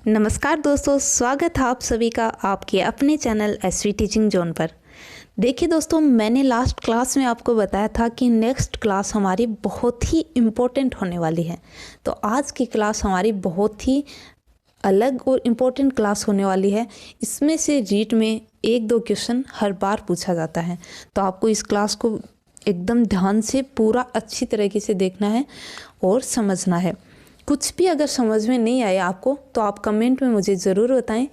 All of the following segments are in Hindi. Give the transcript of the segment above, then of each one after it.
नमस्कार दोस्तों, स्वागत है आप सभी का आपके अपने चैनल एसवी टीचिंग जोन पर। देखिए दोस्तों, मैंने लास्ट क्लास में आपको बताया था कि नेक्स्ट क्लास हमारी बहुत ही इम्पोर्टेंट होने वाली है। तो आज की क्लास हमारी बहुत ही अलग और इम्पोर्टेंट क्लास होने वाली है। इसमें से रीट में 1-2 क्वेश्चन हर बार पूछा जाता है। तो आपको इस क्लास को एकदम ध्यान से पूरा अच्छी तरीके से देखना है और समझना है। कुछ भी अगर समझ में नहीं आया आपको तो आप कमेंट में मुझे ज़रूर बताएं।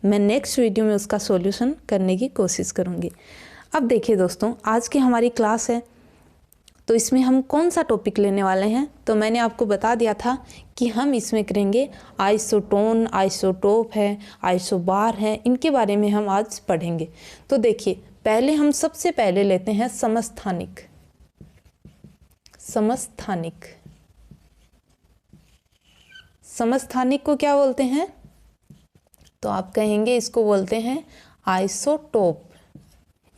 मैं नेक्स्ट वीडियो में उसका सॉल्यूशन करने की कोशिश करूँगी। अब देखिए दोस्तों, आज की हमारी क्लास है तो इसमें हम कौन सा टॉपिक लेने वाले हैं। तो मैंने आपको बता दिया था कि हम इसमें करेंगे आइसोटोन, आइसोटोप है, आइसोबार है, इनके बारे में हम आज पढ़ेंगे। तो देखिए, पहले हम सबसे पहले लेते हैं समस्थानिक। समस्थानिक को क्या बोलते हैं? तो आप कहेंगे इसको बोलते हैं आइसोटोप।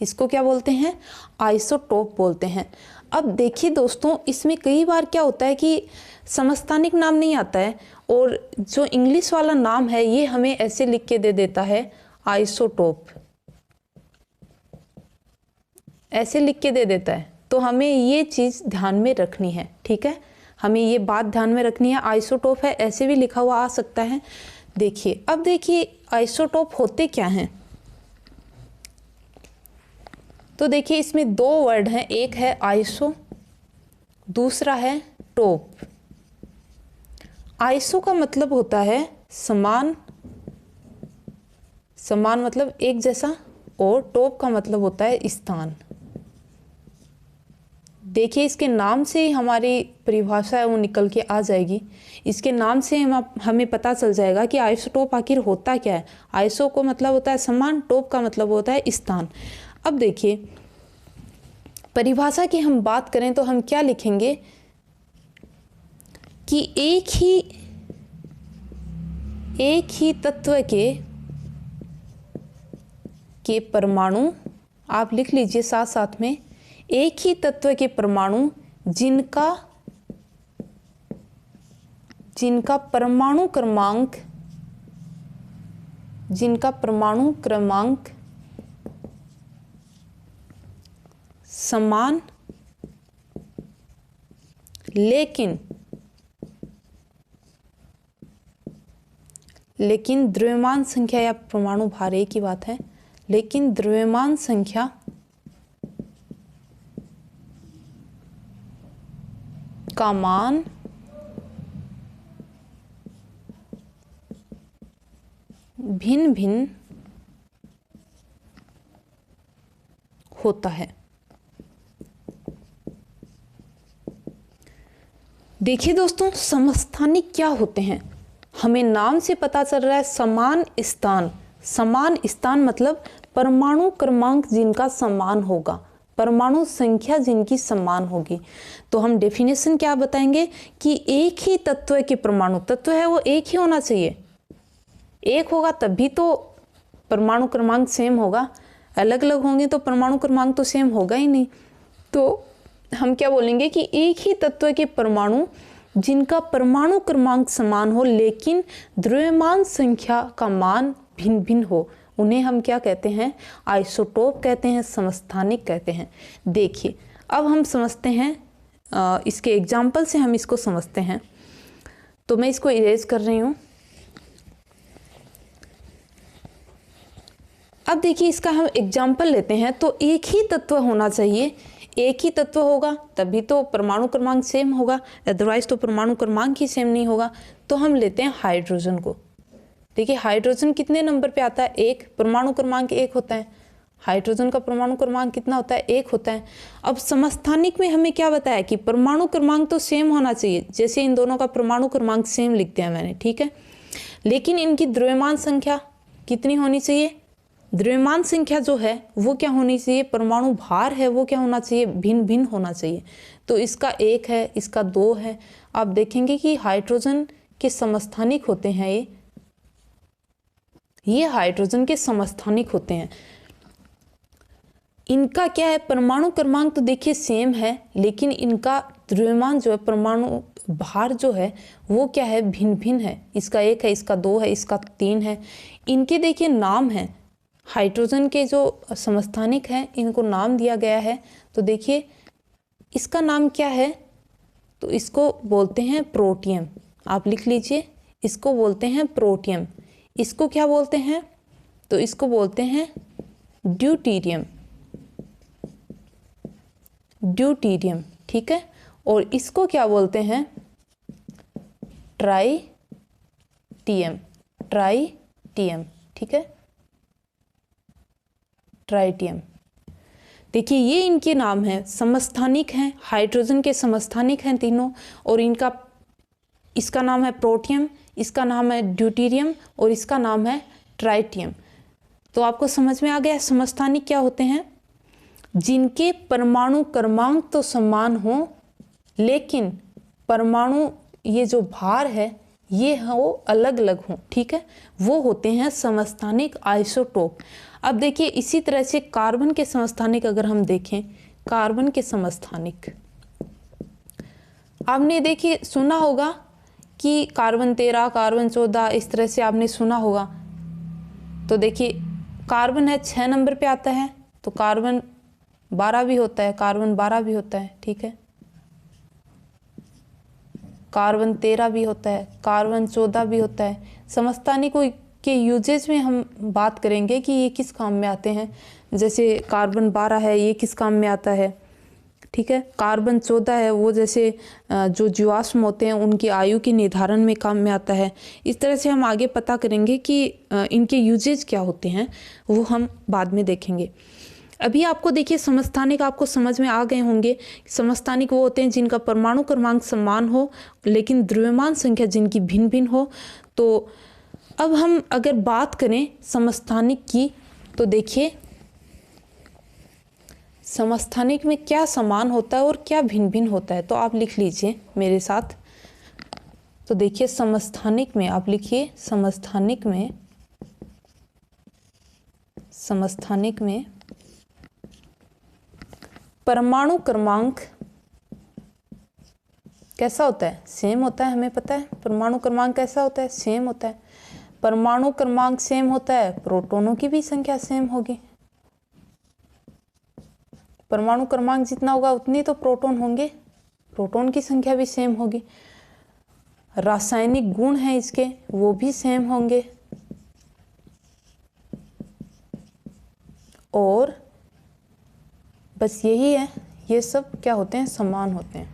इसको क्या बोलते हैं? आइसोटोप बोलते हैं। अब देखिए दोस्तों, इसमें कई बार क्या होता है कि समस्थानिक नाम नहीं आता है और जो इंग्लिश वाला नाम है ये हमें ऐसे लिख के दे देता है आइसोटोप, ऐसे लिख के दे देता है। तो हमें ये चीज़ ध्यान में रखनी है, ठीक है? हमें ये बात ध्यान में रखनी है। आइसोटोप है ऐसे भी लिखा हुआ आ सकता है। देखिए, अब देखिए आइसोटोप होते क्या हैं। तो देखिए, इसमें 2 वर्ड हैं, एक है आइसो, दूसरा है टोप। आइसो का मतलब होता है समान, समान मतलब एक जैसा, और टोप का मतलब होता है स्थान। देखिए, इसके नाम से ही हमारी परिभाषा है वो निकल के आ जाएगी। इसके नाम से हमें पता चल जाएगा कि आइसोटोप आखिर होता क्या है। आइसो को मतलब होता है समान, टोप का मतलब होता है स्थान। अब देखिए, परिभाषा की हम बात करें तो हम क्या लिखेंगे कि एक ही तत्व के परमाणु, आप लिख लीजिए साथ साथ में, एक ही तत्व के परमाणु जिनका परमाणु क्रमांक समान लेकिन द्रव्यमान संख्या या परमाणु भार एक ही बात है, लेकिन द्रव्यमान संख्या का मान भिन्न भिन्न होता है। देखिए दोस्तों, समस्थानिक क्या होते हैं? हमें नाम से पता चल रहा है समान स्थान। समान स्थान मतलब परमाणु क्रमांक जिनका समान होगा, परमाणु संख्या जिनकी समान होगी। तो हम डेफिनेशन क्या बताएंगे कि एक ही तत्व के परमाणु, तत्व है वो एक ही होना चाहिए, एक होगा तभी तो परमाणु क्रमांक सेम होगा। अलग अलग होंगे तो परमाणु क्रमांक तो सेम होगा ही नहीं। तो हम क्या बोलेंगे कि एक ही तत्व के परमाणु जिनका परमाणु क्रमांक समान हो लेकिन द्रव्यमान संख्या का मान भिन्न भिन्न हो, उन्हें हम क्या कहते हैं? आइसोटोप कहते हैं, समस्थानिक कहते हैं। देखिए, अब हम समझते हैं, इसके एग्जाम्पल से हम इसको समझते हैं। तो मैं इसको इरेज कर रही हूँ। अब देखिए, इसका हम एग्जाम्पल लेते हैं। तो एक ही तत्व होना चाहिए, एक ही तत्व होगा तभी तो परमाणु क्रमांक सेम होगा, अदरवाइज तो परमाणु क्रमांक ही सेम नहीं होगा। तो हम लेते हैं हाइड्रोजन को। देखिए, हाइड्रोजन कितने नंबर पे आता है? 1। परमाणु क्रमांक 1 होता है। हाइड्रोजन का परमाणु क्रमांक कितना होता है? 1 होता है। अब समस्थानिक में हमें क्या बताया कि परमाणु क्रमांक तो सेम होना चाहिए, जैसे इन दोनों का परमाणु क्रमांक सेम लिख दिया मैंने, ठीक है, लेकिन इनकी द्रव्यमान संख्या कितनी होनी चाहिए? द्रव्यमान संख्या जो है वो क्या होनी चाहिए? परमाणु भार है वो क्या होना चाहिए? भिन्न भिन्न होना चाहिए। तो इसका 1 है, इसका 2 है। आप देखेंगे कि हाइड्रोजन के समस्थानिक होते हैं, ये हाइड्रोजन के समस्थानिक होते हैं। इनका क्या है? परमाणु क्रमांक तो देखिए सेम है, लेकिन इनका द्रव्यमान जो है, परमाणु भार जो है वो क्या है, भिन्न भिन्न है। इसका 1 है, इसका 2 है, इसका 3 है। इनके देखिए नाम है, हाइड्रोजन के जो समस्थानिक हैं इनको नाम दिया गया है। तो देखिए इसका नाम क्या है, तो इसको बोलते हैं प्रोटियम। आप लिख लीजिए, इसको बोलते हैं प्रोटियम। इसको क्या बोलते हैं, तो इसको बोलते हैं ड्यूटीरियम। ड्यूटीरियम, ठीक है। और इसको क्या बोलते हैं, ट्राइटियम। ट्राइटियम, ठीक है, ट्राइटियम। देखिए ये इनके नाम हैं, समस्थानिक हैं, हाइड्रोजन के समस्थानिक हैं तीनों। और इसका नाम है प्रोटियम, इसका नाम है ड्यूटीरियम और इसका नाम है ट्राइटियम। तो आपको समझ में आ गया समस्थानिक क्या होते हैं, जिनके परमाणु क्रमांक तो समान हो लेकिन परमाणु ये जो भार है ये वो अलग अलग हो, ठीक है, वो होते हैं समस्थानिक, आइसोटोप। अब देखिए इसी तरह से कार्बन के समस्थानिक अगर हम देखें, कार्बन के समस्थानिक आपने देखिए सुना होगा कि कार्बन 13, कार्बन 14, इस तरह से आपने सुना होगा। तो देखिए कार्बन है 6 नंबर पे आता है, तो कार्बन 12 भी होता है, कार्बन 12 भी होता है, ठीक है, कार्बन 13 भी होता है, कार्बन 14 भी होता है। समस्थानिकों के यूजेज में हम बात करेंगे कि ये किस काम में आते हैं। जैसे कार्बन 12 है, ये किस काम में आता है, ठीक है। कार्बन 14 है, वो जैसे जो जीवाश्म होते हैं उनकी आयु के निर्धारण में काम में आता है। इस तरह से हम आगे पता करेंगे कि इनके यूजेज क्या होते हैं, वो हम बाद में देखेंगे। अभी आपको देखिए समस्थानिक आपको समझ में आ गए होंगे। समस्थानिक वो होते हैं जिनका परमाणु क्रमांक समान हो लेकिन द्रव्यमान संख्या जिनकी भिन्न भिन्न हो। तो अब हम अगर बात करें समस्थानिक की, तो देखिए समस्थानिक में क्या समान होता है और क्या भिन्न भिन्न होता है, तो आप लिख लीजिए मेरे साथ। तो देखिए समस्थानिक में आप लिखिए, समस्थानिक में परमाणु क्रमांक कैसा होता है, सेम होता है। हमें पता है परमाणु क्रमांक कैसा होता है, सेम होता है। परमाणु क्रमांक सेम होता है, प्रोटॉनों की भी संख्या सेम होगी। परमाणु क्रमांक जितना होगा उतनी तो प्रोटॉन होंगे, प्रोटॉन की संख्या भी सेम होगी। रासायनिक गुण हैं इसके, वो भी सेम होंगे। और बस यही है, ये सब क्या होते हैं, समान होते हैं।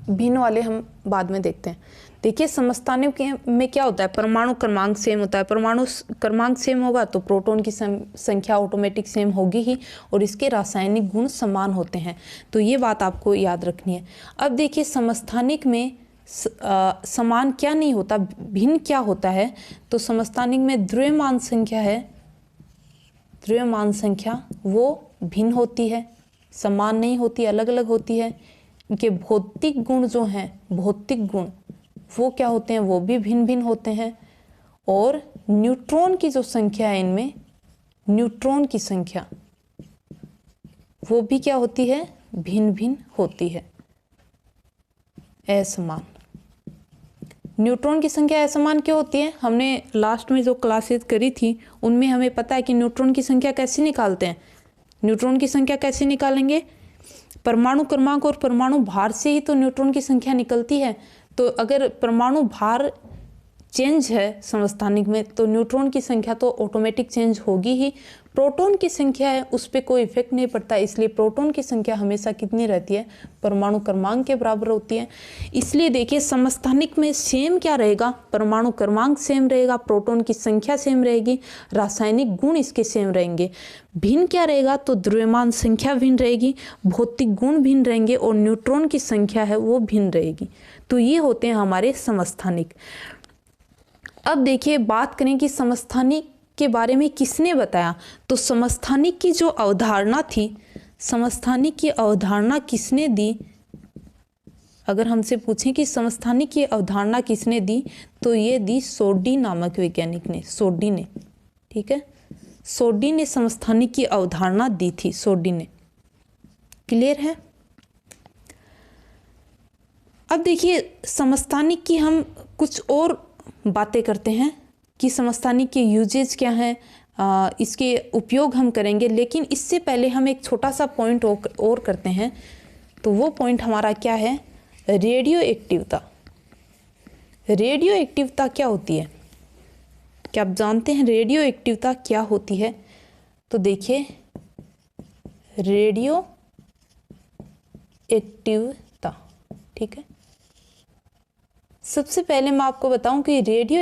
भिन्न वाले हम बाद में देखते हैं। देखिए समस्थानिक में क्या होता है, परमाणु क्रमांक सेम होता है। परमाणु क्रमांक सेम होगा तो प्रोटॉन की संख्या ऑटोमेटिक सेम होगी ही, और इसके रासायनिक गुण समान होते हैं। तो ये बात आपको याद रखनी है। अब देखिए समस्थानिक में समान क्या नहीं होता, भिन्न क्या होता है। तो समस्थानिक में द्रव्यमान संख्या है, द्रव्यमान संख्या वो भिन्न होती है, समान नहीं होती, अलग अलग होती है। इनके भौतिक गुण जो हैं, भौतिक गुण वो क्या होते हैं, वो भी भिन्न भिन्न होते हैं। और न्यूट्रॉन की जो संख्या है इनमें, न्यूट्रॉन की संख्या वो भी क्या होती है, भिन्न भिन्न होती है, असमान। न्यूट्रॉन की संख्या असमान क्यों होती है, हमने लास्ट में जो क्लासेस करी थी उनमें हमें पता है कि न्यूट्रॉन की संख्या कैसे निकालते हैं। न्यूट्रॉन की संख्या कैसे निकालेंगे, परमाणु क्रमांक और परमाणु भार से ही तो न्यूट्रॉन की संख्या निकलती है। तो अगर परमाणु भार चेंज है समस्थानिक में तो न्यूट्रॉन की संख्या तो ऑटोमेटिक चेंज होगी ही। प्रोटॉन की संख्या है उस पर कोई इफेक्ट नहीं पड़ता, इसलिए प्रोटॉन की संख्या हमेशा कितनी रहती है, परमाणु क्रमांक के बराबर होती है। इसलिए देखिए समस्थानिक में सेम क्या रहेगा, परमाणु क्रमांक सेम रहेगा, प्रोटॉन की संख्या सेम रहेगी, रासायनिक गुण इसके सेम रहेंगे। भिन्न क्या रहेगा, तो द्रव्यमान संख्या भिन्न रहेगी, भौतिक गुण भिन्न रहेंगे और न्यूट्रॉन की संख्या है वो भिन्न रहेगी। तो ये होते हैं हमारे समस्थानिक। अब देखिए बात करें कि समस्थानिक के बारे में किसने बताया। तो समस्थानिक की जो अवधारणा थी, समस्थानिक की अवधारणा किसने दी, अगर हमसे पूछें कि समस्थानिक की अवधारणा किसने दी, तो ये दी सोडी नामक वैज्ञानिक ने, सोडी ने, ठीक है। सोडी ने समस्थानिक की अवधारणा दी थी, सोडी ने। क्लियर है। अब देखिए समस्थानिक की हम कुछ और बातें करते हैं कि समस्थानिक के यूजेज क्या हैं, इसके उपयोग हम करेंगे, लेकिन इससे पहले हम एक छोटा सा पॉइंट और करते हैं। तो वो पॉइंट हमारा क्या है, रेडियो एक्टिवता। रेडियो एक्टिवता क्या होती है, क्या आप जानते हैं रेडियो एक्टिवता क्या होती है? तो देखिए रेडियो एक्टिवता, ठीक है। सबसे पहले मैं आपको बताऊं कि रेडियो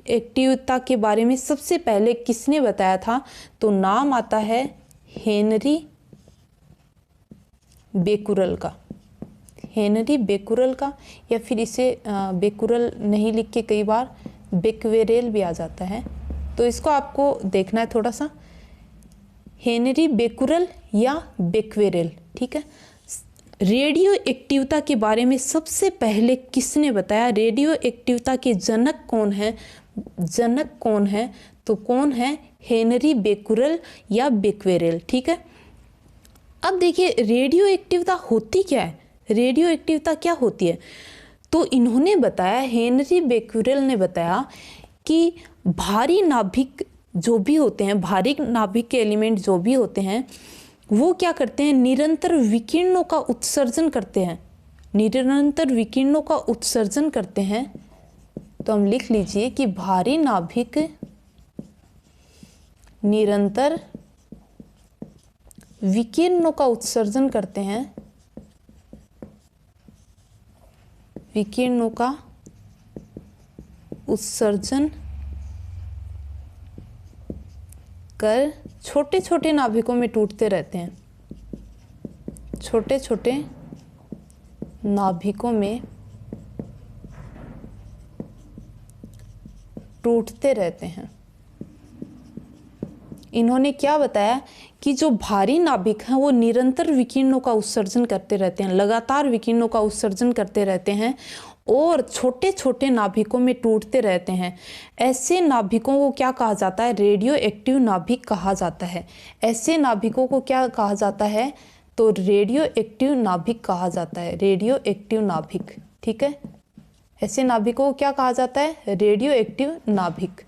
एक्टिवता के बारे में सबसे पहले किसने बताया था, तो नाम आता है हेनरी बेकुरल का। हेनरी बेकुरल का, या फिर इसे बेकुरल नहीं लिख के कई बार बेक्वेरेल भी आ जाता है, तो इसको आपको देखना है थोड़ा सा, हेनरी बेकुरल या बेक्वेरेल, ठीक है। रेडियो एक्टिवता के बारे में सबसे पहले किसने बताया, रेडियो एक्टिवता के जनक कौन है, जनक कौन है, तो कौन है, हेनरी बेकुरल या बेक्वेरेल, ठीक है। अब देखिए रेडियो एक्टिवता होती क्या है, रेडियो एक्टिवता क्या होती है, तो इन्होंने बताया, हेनरी बेक्वेरेल ने बताया कि भारी नाभिक जो भी होते हैं, भारी नाभिक के एलिमेंट जो भी होते हैं, वो क्या करते हैं, निरंतर विकिरणों का उत्सर्जन करते हैं, निरंतर विकिरणों का उत्सर्जन करते हैं। तो हम लिख लीजिए कि भारी नाभिक निरंतर विकिरणों का उत्सर्जन करते हैं, विकिरणों का उत्सर्जन कर छोटे छोटे नाभिकों में टूटते रहते हैं, छोटे छोटे नाभिकों में टूटते रहते हैं। इन्होंने क्या बताया कि जो भारी नाभिक हैं वो निरंतर विकिरणों का उत्सर्जन करते रहते हैं, लगातार विकिरणों का उत्सर्जन करते रहते हैं और छोटे छोटे नाभिकों में टूटते रहते हैं। ऐसे नाभिकों को क्या कहा जाता है, रेडियो एक्टिव नाभिक कहा जाता है। ऐसे नाभिकों को क्या कहा जाता है, तो रेडियो एक्टिव नाभिक कहा जाता है, रेडियो एक्टिव नाभिक, ठीक है। ऐसे नाभिकों को क्या कहा जाता है, रेडियो एक्टिव नाभिक।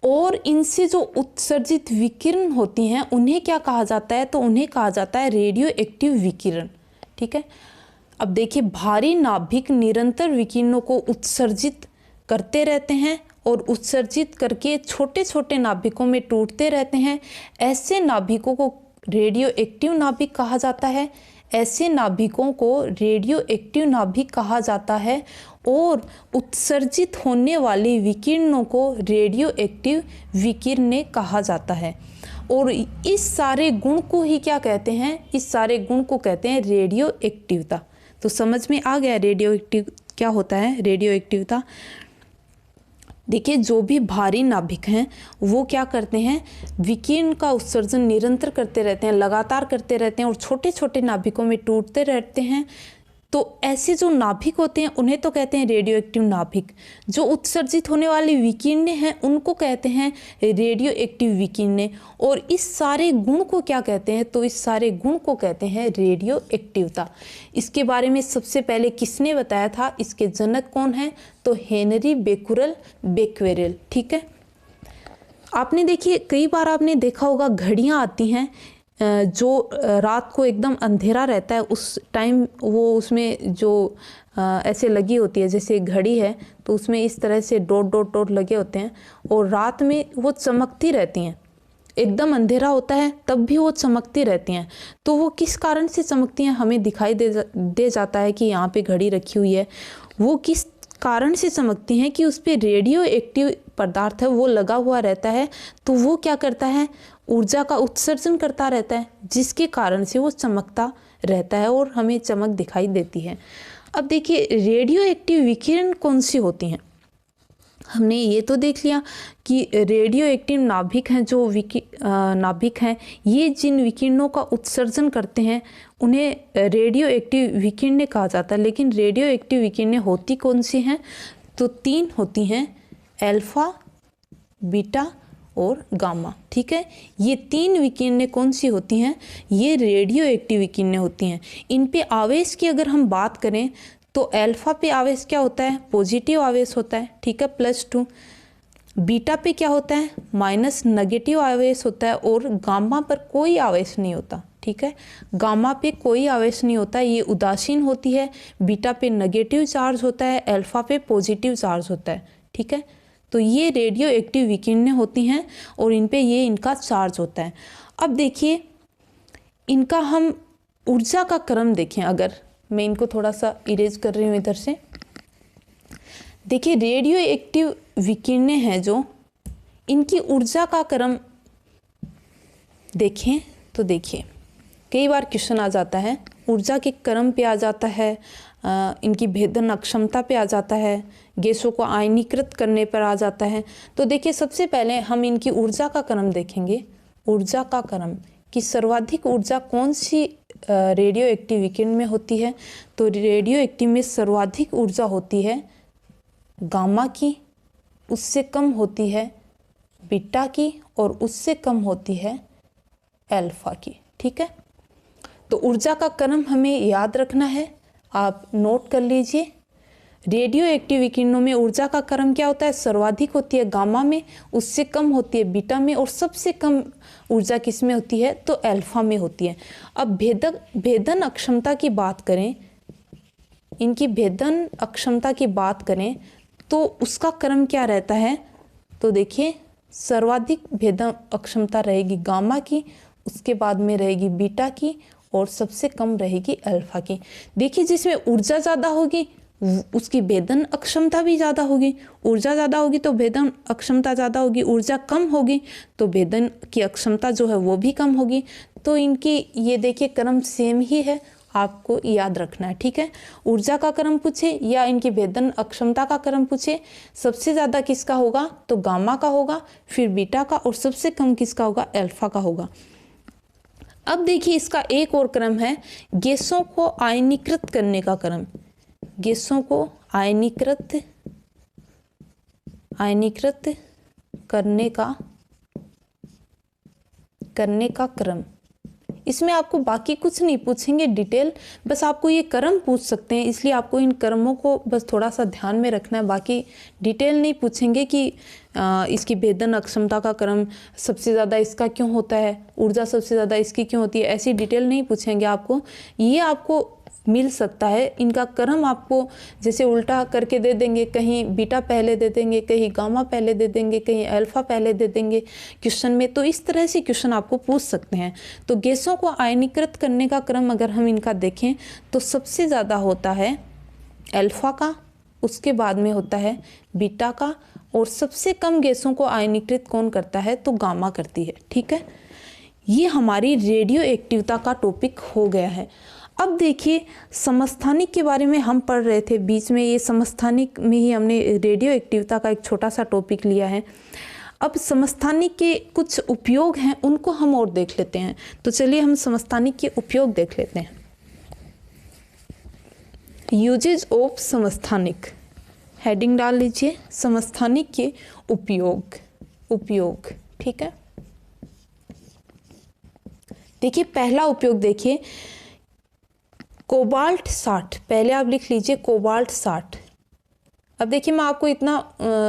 और इनसे जो उत्सर्जित विकिरण होती हैं उन्हें क्या कहा जाता है, तो उन्हें कहा जाता है रेडियो एक्टिव विकिरण, ठीक है। अब देखिए भारी नाभिक निरंतर विकिरणों को उत्सर्जित करते रहते हैं और उत्सर्जित करके छोटे छोटे नाभिकों में टूटते रहते हैं। ऐसे नाभिकों को रेडियो एक्टिव नाभिक कहा जाता है, ऐसे नाभिकों को रेडियो एक्टिव नाभिक कहा जाता है। और उत्सर्जित होने वाले विकिरणों को रेडियो एक्टिव विकिरणे कहा जाता है। और इस सारे गुण को ही क्या कहते हैं, इस सारे गुण को कहते हैं रेडियो एक्टिवता। तो समझ में आ गया रेडियो एक्टिव क्या होता है, रेडियो एक्टिवता। देखिए जो भी भारी नाभिक हैं वो क्या करते हैं, विकिरण का उत्सर्जन निरंतर करते रहते हैं, लगातार करते रहते हैं और छोटे छोटे नाभिकों में टूटते रहते हैं। तो ऐसे जो नाभिक होते हैं उन्हें तो कहते हैं रेडियो एक्टिव नाभिक। जो उत्सर्जित होने वाली विकिरणें हैं उनको कहते हैं रेडियो एक्टिव विकिरणें। और इस सारे गुण को क्या कहते हैं, तो इस सारे गुण को कहते हैं रेडियो एक्टिवता। इसके बारे में सबसे पहले किसने बताया था, इसके जनक कौन है, तो हेनरी बेकुरल बेक्वेरेल, ठीक है। आपने देखिए कई बार आपने देखा होगा घड़ियाँ आती हैं जो रात को एकदम अंधेरा रहता है उस टाइम, वो उसमें जो ऐसे लगी होती है, जैसे घड़ी है तो उसमें इस तरह से डॉट डॉट डॉट लगे होते हैं और रात में वो चमकती रहती हैं। एकदम अंधेरा होता है तब भी वो चमकती रहती हैं। तो वो किस कारण से चमकती हैं, हमें दिखाई दे जाता है कि यहाँ पे घड़ी रखी हुई है। वो किस कारण से चमकती हैं कि उस पर रेडियो एक्टिव पदार्थ है वो लगा हुआ रहता है। तो वो क्या करता है, ऊर्जा का उत्सर्जन करता रहता है, जिसके कारण से वो चमकता रहता है और हमें चमक दिखाई देती है। अब देखिए रेडियो एक्टिव विकिरण कौन सी होती हैं। हमने ये तो देख लिया कि रेडियो एक्टिव नाभिक हैं, जो नाभिक हैं ये जिन विकिरणों का उत्सर्जन करते हैं उन्हें रेडियो एक्टिव विकिरणें कहा जाता है। लेकिन रेडियो एक्टिव विकिरणें होती कौन सी हैं, तो 3 होती हैं, अल्फा, बीटा और गामा। ठीक है, ये 3 विकिरणें कौन सी होती हैं? ये रेडियो एक्टिव विकिरणें होती हैं। इन पे आवेश की अगर हम बात करें तो अल्फा पे आवेश क्या होता है? पॉजिटिव आवेश होता है। ठीक है, +2। बीटा पे क्या होता है? माइनस नेगेटिव आवेश होता है। और गामा पर कोई आवेश नहीं होता। ठीक है, गामा पे कोई आवेश नहीं होता, ये उदासीन होती है। बीटा पे नेगेटिव चार्ज होता है, अल्फा पे पॉजिटिव चार्ज होता है। ठीक है, तो ये रेडियो एक्टिव विकिरणें होती हैं और इन पे ये इनका चार्ज होता है। अब देखिए इनका हम ऊर्जा का क्रम देखें। अगर मैं इनको थोड़ा सा इरेज कर रही हूँ इधर से, देखिए रेडियो एक्टिव विकिरणें हैं जो, इनकी ऊर्जा का क्रम देखें तो देखिए कई बार क्वेश्चन आ जाता है, ऊर्जा के क्रम पे आ जाता है, इनकी भेदन अक्षमता पे आ जाता है, गैसों को आयनीकृत करने पर आ जाता है। तो देखिए सबसे पहले हम इनकी ऊर्जा का क्रम देखेंगे। ऊर्जा का क्रम कि सर्वाधिक ऊर्जा कौन सी रेडियो एक्टिव विकिरण में होती है? तो रेडियो एक्टिव में सर्वाधिक ऊर्जा होती है गामा की, उससे कम होती है बीटा की और उससे कम होती है अल्फा की। ठीक है, तो ऊर्जा का क्रम हमें याद रखना है, आप नोट कर लीजिए। रेडियो एक्टिव विकिरणों में ऊर्जा का क्रम क्या होता है? सर्वाधिक होती है गामा में, उससे कम होती है बीटा में और सबसे कम ऊर्जा किस में होती है? तो अल्फा में होती है। अब भेदन अक्षमता की बात करें, इनकी भेदन अक्षमता की बात करें तो उसका क्रम क्या रहता है? तो देखिए सर्वाधिक भेदन अक्षमता रहेगी गामा की, उसके बाद में रहेगी बीटा की और सबसे कम रहेगी अल्फा की। देखिए जिसमें ऊर्जा ज़्यादा होगी उसकी भेदन अक्षमता भी ज़्यादा होगी। ऊर्जा ज़्यादा होगी तो भेदन अक्षमता ज़्यादा होगी, ऊर्जा कम होगी तो भेदन की अक्षमता जो है वो भी कम होगी। तो इनकी ये देखिए क्रम सेम ही है, आपको याद रखना है। ठीक है, ऊर्जा का क्रम पूछे या इनकी भेदन अक्षमता का क्रम पूछे, सबसे ज़्यादा किसका होगा? तो गामा का होगा, फिर बीटा का और सबसे कम किसका होगा? अल्फा का होगा। अब देखिए इसका एक और क्रम है गैसों को आयनीकृत करने का क्रम। गैसों को आयनीकृत करने का क्रम। इसमें आपको बाकी कुछ नहीं पूछेंगे डिटेल, बस आपको ये क्रम पूछ सकते हैं, इसलिए आपको इन क्रमों को बस थोड़ा सा ध्यान में रखना है। बाकी डिटेल नहीं पूछेंगे कि इसकी भेदन अक्षमता का क्रम सबसे ज़्यादा इसका क्यों होता है, ऊर्जा सबसे ज़्यादा इसकी क्यों होती है, ऐसी डिटेल नहीं पूछेंगे आपको। ये आपको मिल सकता है, इनका क्रम आपको जैसे उल्टा करके दे देंगे, कहीं बीटा पहले दे देंगे, कहीं गामा पहले दे देंगे, कहीं अल्फा पहले दे देंगे क्वेश्चन में। तो इस तरह से क्वेश्चन आपको पूछ सकते हैं। तो गैसों को आयनीकृत करने का क्रम अगर हम इनका देखें तो सबसे ज़्यादा होता है अल्फा का, उसके बाद में होता है बीटा का और सबसे कम गैसों को आयनीकृत कौन करता है? तो गामा करती है। ठीक है, ये हमारी रेडियो एक्टिविता का टॉपिक हो गया है। अब देखिए समस्थानिक के बारे में हम पढ़ रहे थे बीच में, ये समस्थानिक में ही हमने रेडियो एक्टिविता का एक छोटा सा टॉपिक लिया है। अब समस्थानिक के कुछ उपयोग हैं, उनको हम और देख लेते हैं। तो चलिए हम समस्थानिक के उपयोग देख लेते हैं। यूजेज ऑफ समस्थानिक, हेडिंग डाल लीजिए, समस्थानिक के उपयोग। ठीक है, देखिए पहला उपयोग देखिए कोबाल्ट 60, पहले आप लिख लीजिए कोबाल्ट 60। अब देखिए मैं आपको इतना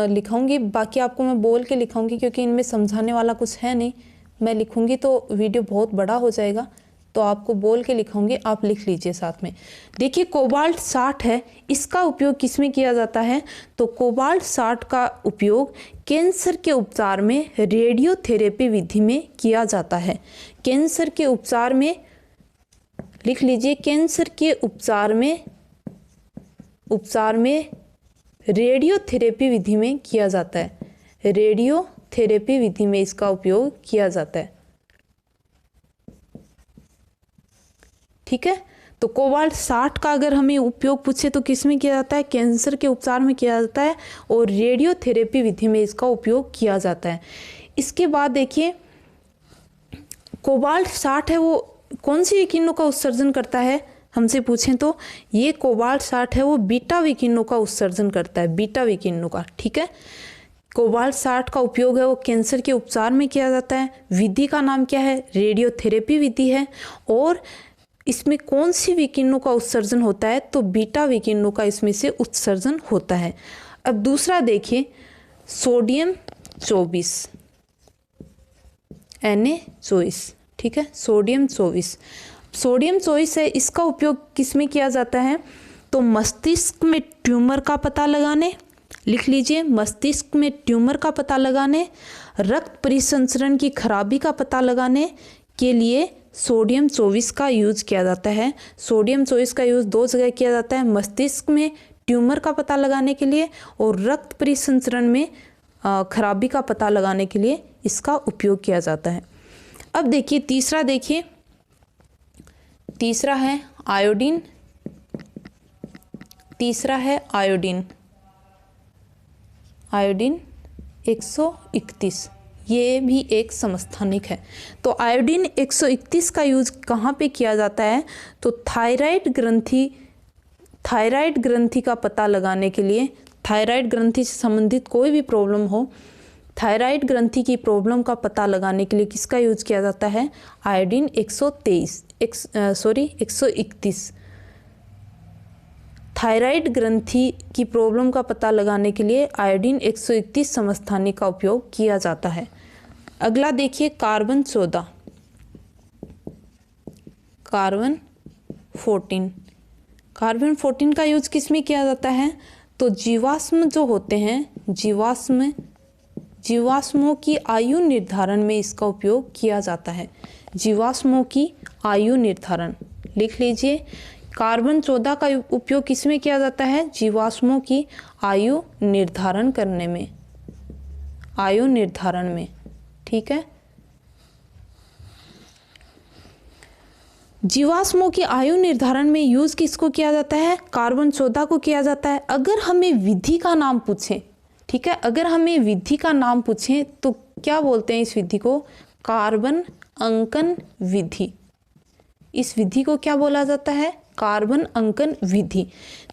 लिखाऊंगी, बाकी आपको मैं बोल के लिखाऊंगी क्योंकि इनमें समझाने वाला कुछ है नहीं। मैं लिखूंगी तो वीडियो बहुत बड़ा हो जाएगा, तो आपको बोल के लिखाऊंगी, आप लिख लीजिए साथ में। देखिए कोबाल्ट 60 है, इसका उपयोग किस में किया जाता है? तो कोबाल्ट 60 का उपयोग कैंसर के उपचार में रेडियोथेरेपी विधि में किया जाता है। कैंसर के उपचार में लिख लीजिए, कैंसर के उपचार में रेडियोथेरेपी विधि में किया जाता है। रेडियोथेरेपी विधि में इसका उपयोग किया जाता है। ठीक है, तो कोबाल्ट 60 का अगर हमें उपयोग पूछे तो किस में किया जाता है? कैंसर के उपचार में किया जाता है और रेडियोथेरेपी विधि में इसका उपयोग किया जाता है। इसके बाद देखिए कोबाल्ट 60 है वो कौन सी विकिरणों का उत्सर्जन करता है? हमसे पूछें तो ये कोबाल्ट 60 है वो बीटा विकिरणों का उत्सर्जन करता है, बीटा विकिरणों का। ठीक है, कोबाल्ट 60 का उपयोग है वो कैंसर के उपचार में किया जाता है। विधि का नाम क्या है? रेडियोथेरेपी विधि है। और इसमें कौन सी विकिरणों का उत्सर्जन होता है? तो बीटा विकिरणों का इसमें से उत्सर्जन होता है। अब दूसरा देखिए, सोडियम 24 Na24, ठीक है, सोडियम 24 है, इसका उपयोग किस में किया जाता है? तो मस्तिष्क में ट्यूमर का पता लगाने, लिख लीजिए, मस्तिष्क में ट्यूमर का पता लगाने, रक्त परिसंचरण की खराबी का पता लगाने के लिए सोडियम 24 का यूज किया जाता है। सोडियम 24 का यूज दो जगह किया जाता है, मस्तिष्क में ट्यूमर का पता लगाने के लिए और रक्त परिसंचरण में खराबी का पता लगाने के लिए इसका उपयोग किया जाता है। अब देखिए तीसरा है आयोडीन। आयोडीन 131, ये भी एक समस्थानिक है। तो आयोडीन 131 का यूज कहाँ पे किया जाता है? तो थायराइड ग्रंथि का पता लगाने के लिए, थायराइड ग्रंथि से संबंधित कोई भी प्रॉब्लम हो, थायराइड ग्रंथि की प्रॉब्लम का पता लगाने के लिए किसका यूज किया जाता है? आयोडीन 131। थायराइड ग्रंथि की प्रॉब्लम का पता लगाने के लिए आयोडीन 131 समस्थानिक का उपयोग किया जाता है। अगला देखिए, कार्बन 14, कार्बन 14 का यूज किस में किया जाता है? तो जीवाश्म जो होते हैं, जीवाश्मों की आयु निर्धारण में इसका उपयोग किया जाता है। जीवाश्मों की आयु निर्धारण, लिख लीजिए, कार्बन 14 का उपयोग किस में किया जाता है? जीवाश्मों की आयु निर्धारण करने में, ठीक है। जीवाश्मों की आयु निर्धारण में यूज किसको किया जाता है? कार्बन 14 को किया जाता है। अगर हमें विधि का नाम पूछें, ठीक है, अगर हमें विधि का नाम पूछें तो क्या बोलते हैं इस विधि को? कार्बन अंकन विधि। इस विधि को क्या बोला जाता है? कार्बन अंकन विधि।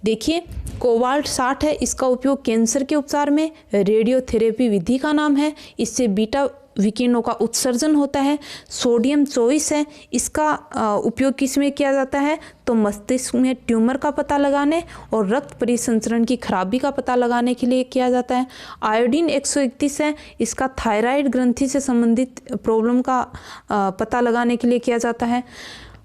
देखिए, कोबाल्ट 60 है, इसका उपयोग कैंसर के उपचार में, रेडियोथेरेपी विधि का नाम है, इससे बीटा विकिरणों का उत्सर्जन होता है। सोडियम 24 है, इसका उपयोग किस में किया जाता है? तो मस्तिष्क में ट्यूमर का पता लगाने और रक्त परिसंचरण की खराबी का पता लगाने के लिए किया जाता है। आयोडीन 131 है, इसका थायराइड ग्रंथि से संबंधित प्रॉब्लम का पता लगाने के लिए किया जाता है।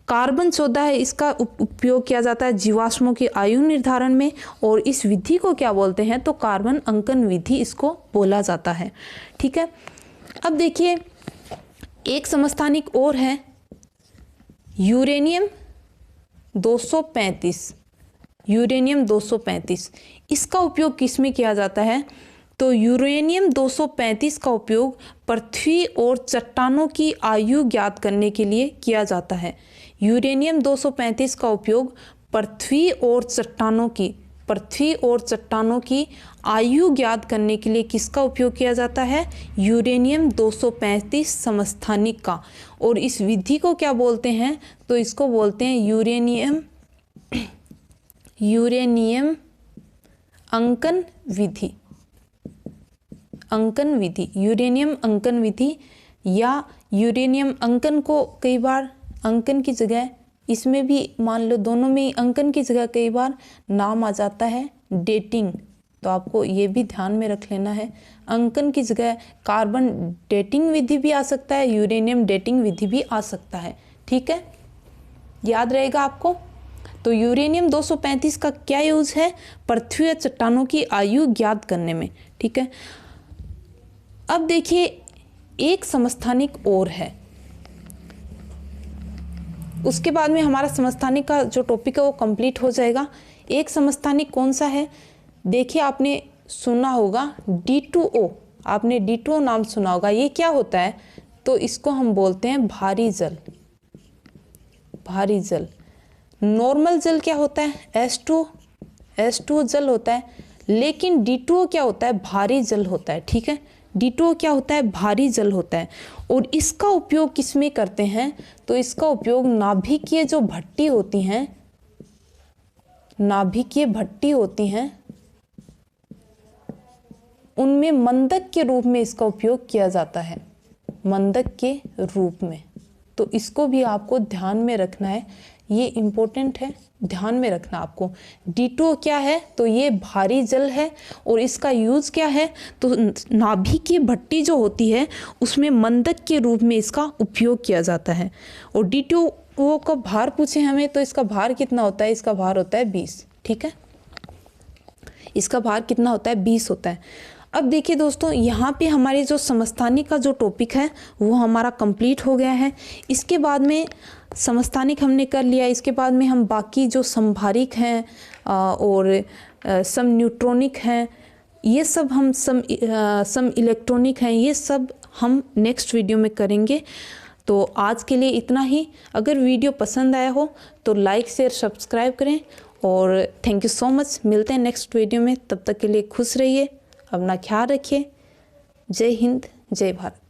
कार्बन 14 है, इसका उपयोग किया जाता है जीवाश्मों की आयु निर्धारण में, और इस विधि को क्या बोलते हैं? तो कार्बन अंकन विधि इसको बोला जाता है, ठीक है। अब देखिए, एक समस्थानिक और है, यूरेनियम 235। इसका उपयोग किस में किया जाता है? तो यूरेनियम 235 का उपयोग पृथ्वी और चट्टानों की आयु ज्ञात करने के लिए किया जाता है। यूरेनियम 235 का उपयोग पृथ्वी और चट्टानों की आयु ज्ञात करने के लिए किसका उपयोग किया जाता है? यूरेनियम 235 समस्थानिक का। और इस विधि को क्या बोलते हैं? तो इसको बोलते हैं यूरेनियम अंकन विधि। यूरेनियम अंकन विधि, या यूरेनियम अंकन को कई बार अंकन की जगह, इसमें भी मान लो दोनों में अंकन की जगह कई बार नाम आ जाता है डेटिंग, तो आपको ये भी ध्यान में रख लेना है। अंकन की जगह कार्बन डेटिंग विधि भी आ सकता है, यूरेनियम डेटिंग विधि भी आ सकता है, ठीक है, याद रहेगा आपको। तो यूरेनियम 235 का क्या यूज है? पृथ्वी या चट्टानों की आयु ज्ञात करने में, ठीक है। अब देखिए, एक समस्थानिक और है, उसके बाद में हमारा समस्थानिक का जो टॉपिक है वो कंप्लीट हो जाएगा। एक समस्थानिक कौन सा है? देखिए, आपने सुना होगा D2O, आपने D2O नाम सुना होगा। ये क्या होता है? तो इसको हम बोलते हैं भारी जल। नॉर्मल जल क्या होता है? H2O जल होता है, लेकिन D2O क्या होता है? भारी जल होता है, ठीक है। D2O क्या होता है? भारी जल होता है। और इसका उपयोग किस में करते हैं? तो इसका उपयोग नाभिकीय जो भट्टी होती हैं, उनमें मंदक के रूप में इसका उपयोग किया जाता है, मंदक के रूप में। तो इसको भी आपको ध्यान में रखना है, ये इम्पोर्टेंट है, ध्यान में रखना आपको। D2O क्या है, तो ये भारी जल है और इसका यूज़ क्या है, तो नाभि की भट्टी जो होती है उसमें मंदक के रूप में इसका उपयोग किया जाता है। और D2O का भार पूछे हमें तो इसका भार कितना होता है, इसका भार होता है 20। ठीक है, इसका भार कितना होता है, 20 होता है। अब देखिए दोस्तों, यहाँ पे हमारे जो समस्थानिक का जो टॉपिक है वो हमारा कंप्लीट हो गया है। इसके बाद में समस्थानिक हमने कर लिया, इसके बाद में हम बाकी जो संभारिक हैं और सम न्यूट्रॉनिक हैं, ये सब हम सम इलेक्ट्रॉनिक हैं, ये सब हम नेक्स्ट वीडियो में करेंगे। तो आज के लिए इतना ही। अगर वीडियो पसंद आया हो तो लाइक शेयर सब्सक्राइब करें और थैंक यू सो मच। मिलते हैं नेक्स्ट वीडियो में, तब तक के लिए खुश रहिए, अपना ख्याल रखिए। जय हिंद, जय भारत।